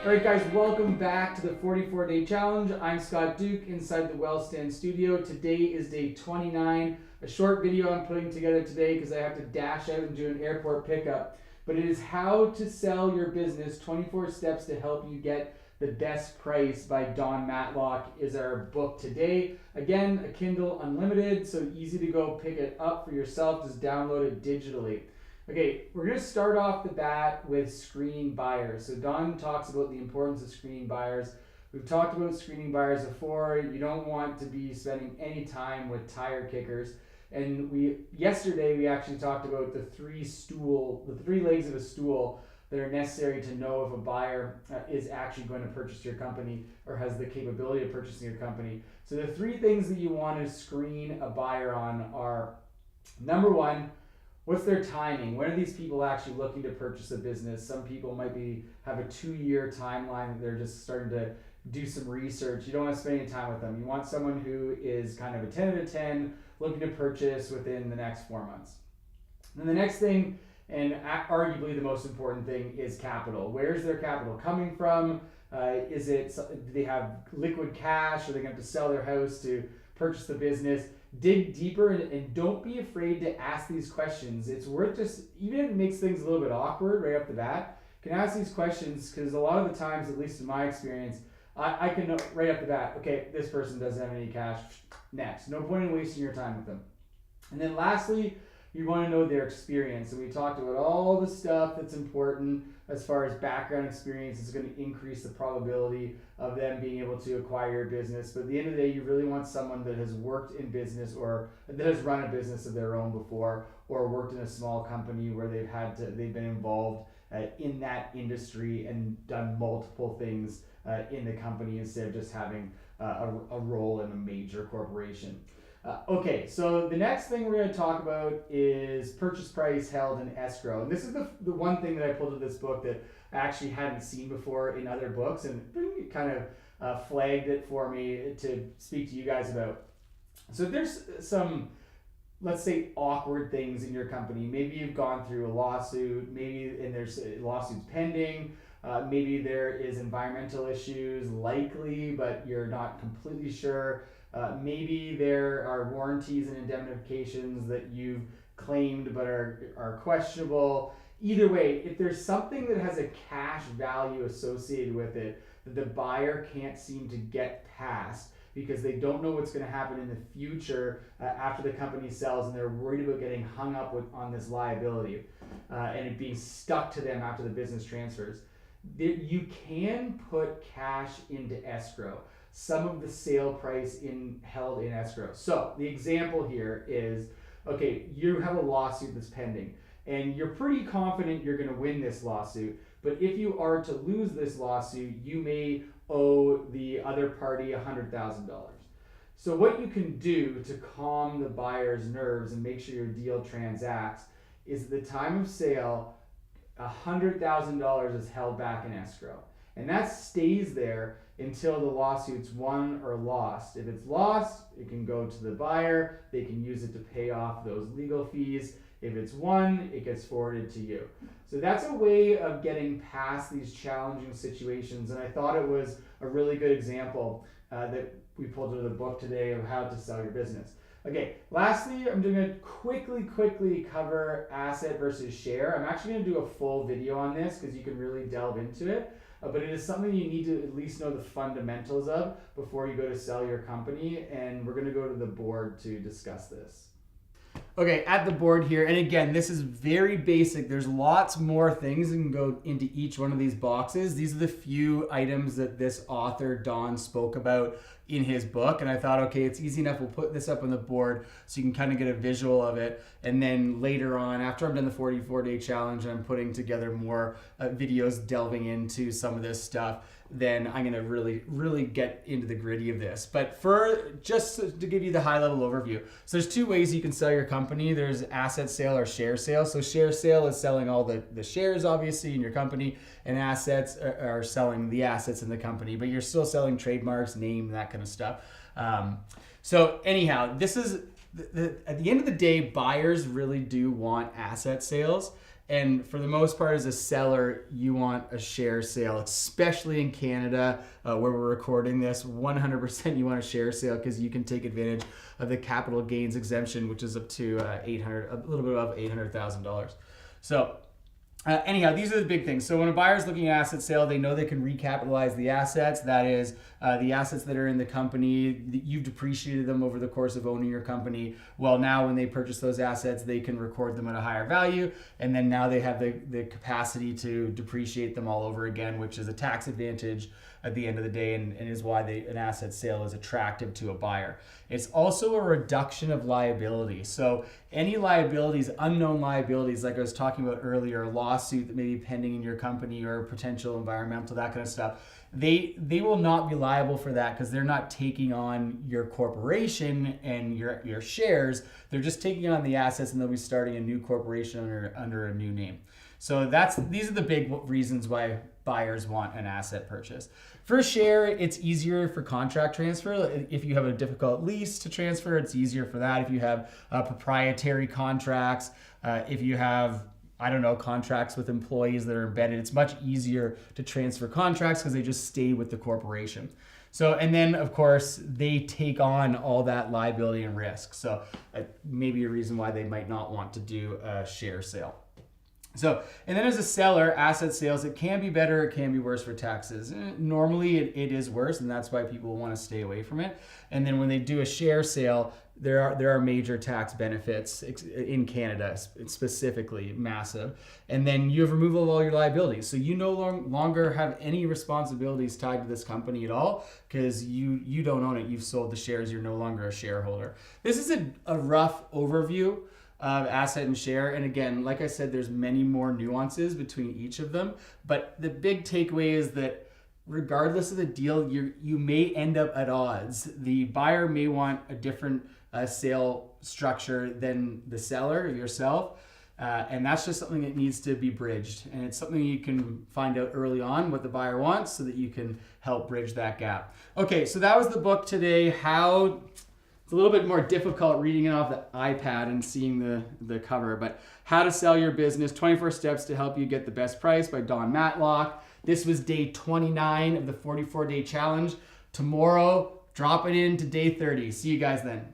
All right, guys, welcome back to the 44-day challenge. I'm Scott Duke inside the Wellstand studio. Today is day 29, a short video I'm putting together today because I have to dash out and do an airport pickup. But it is how to sell your business, 24 steps to help you get the best price by Matlock is our book today. Again, a Kindle Unlimited, so easy to go pick it up for yourself. Just download it digitally. Okay, we're going to start off the bat with screening buyers. So Don talks about the importance of screening buyers. We've talked about screening buyers before. You don't want to be spending any time with tire kickers. And yesterday we actually talked about the three legs of a stool that are necessary to know if a buyer is actually going to purchase your company or has the capability of purchasing your company. So the three things that you want to screen a buyer on are, number one, what's their timing? When are these people actually looking to purchase a business? Some people might have a 2-year timeline that they're just starting to do some research. You don't want to spend any time with them. You want someone who is kind of a 10 out of 10, looking to purchase within the next 4 months. And then the next thing, and arguably the most important thing, is capital. Where's their capital coming from? Do they have liquid cash? Are they going to have to sell their house to purchase the business? Dig deeper and don't be afraid to ask these questions. It's worth even if it makes things a little bit awkward right off the bat, you can ask these questions because a lot of the times, at least in my experience, I can know right off the bat, okay, this person doesn't have any cash. Next. No point in wasting your time with them. And then lastly, you want to know their experience. And we talked about all the stuff that's important as far as background experience is going to increase the probability of them being able to acquire your business. But at the end of the day, you really want someone that has worked in business or that has run a business of their own before or worked in a small company where they've been involved in that industry and done multiple things in the company instead of just having a role in a major corporation. Okay, so the next thing we're going to talk about is purchase price held in escrow. And this is the one thing that I pulled out of this book that I actually hadn't seen before in other books, and it kind of flagged it for me to speak to you guys about. So there's some, let's say, awkward things in your company. Maybe you've gone through a lawsuit, and there's lawsuits pending. Maybe there is environmental issues, likely, but you're not completely sure. Maybe there are warranties and indemnifications that you've claimed but are questionable. Either way, if there's something that has a cash value associated with it that the buyer can't seem to get past because they don't know what's going to happen in the future after the company sells and they're worried about getting hung up on this liability and it being stuck to them after the business transfers, you can put cash into escrow. Some of the sale price held in escrow. So the example here is, okay, you have a lawsuit that's pending and you're pretty confident you're going to win this lawsuit, but if you are to lose this lawsuit, you may owe the other party $100,000. So what you can do to calm the buyer's nerves and make sure your deal transacts is at the time of sale, $100,000 is held back in escrow. And that stays there until the lawsuit's won or lost. If it's lost, it can go to the buyer. They can use it to pay off those legal fees. If it's won, it gets forwarded to you. So that's a way of getting past these challenging situations. And I thought it was a really good example that we pulled out of the book today of how to sell your business. Okay, lastly, I'm going to quickly cover asset versus share. I'm actually going to do a full video on this because you can really delve into it. But it is something you need to at least know the fundamentals of before you go to sell your company. And we're going to go to the board to discuss this. Okay, at the board here, and again, this is very basic. There's lots more things that can go into each one of these boxes. These are the few items that this author, Don, spoke about in his book. And I thought, okay, it's easy enough. We'll put this up on the board so you can kind of get a visual of it. And then later on, after I'm done the 44-day challenge and I'm putting together more videos delving into some of this stuff, then I'm going to really get into the gritty of this. But just to give you the high level overview. So there's two ways you can sell your company. There's asset sale or share sale. So share sale is selling all the shares obviously in your company, and assets are selling the assets in the company, but you're still selling trademarks, name, that kind of stuff. So anyhow, this is at the end of the day, buyers really do want asset sales. And for the most part, as a seller, you want a share sale, especially in Canada, where we're recording this. 100% you want a share sale because you can take advantage of the capital gains exemption, which is up to a little bit above $800,000. So anyhow, these are the big things. So when a buyer is looking at asset sale, they know they can recapitalize the assets. That is, the assets that are in the company, you've depreciated them over the course of owning your company. Well, now when they purchase those assets, they can record them at a higher value. And then now they have the capacity to depreciate them all over again, which is a tax advantage at the end of the day, and is why an asset sale is attractive to a buyer. It's also a reduction of liability. So any liabilities, unknown liabilities, like I was talking about earlier, a lawsuit that may be pending in your company or potential environmental, that kind of stuff, they will not be liable for that because they're not taking on your corporation and your shares. They're just taking on the assets, and they'll be starting a new corporation under a new name. So these are the big reasons why buyers want an asset purchase. For a share, it's easier for contract transfer. If you have a difficult lease to transfer, it's easier for that. If you have proprietary contracts, if you have, I don't know, contracts with employees that are embedded, it's much easier to transfer contracts because they just stay with the corporation. So, and then of course, they take on all that liability and risk. So maybe a reason why they might not want to do a share sale. So, and then as a seller, asset sales, it can be better, it can be worse for taxes. Normally it is worse, and that's why people want to stay away from it. And then when they do a share sale, there are major tax benefits in Canada, specifically massive. And then you have removal of all your liabilities. So you no longer have any responsibilities tied to this company at all because you don't own it. You've sold the shares. You're no longer a shareholder. This is a rough overview of asset and share. And again, like I said, there's many more nuances between each of them. But the big takeaway is that regardless of the deal, you may end up at odds. The buyer may want a different sale structure than the seller, yourself. And that's just something that needs to be bridged. And it's something you can find out early on what the buyer wants so that you can help bridge that gap. Okay, so that was the book today. It's a little bit more difficult reading it off the iPad and seeing the cover, but How to Sell Your Business, 24 Steps to Help You Get the Best Price by Matlock. This was day 29 of the 44-day challenge. Tomorrow, drop it into day 30. See you guys then.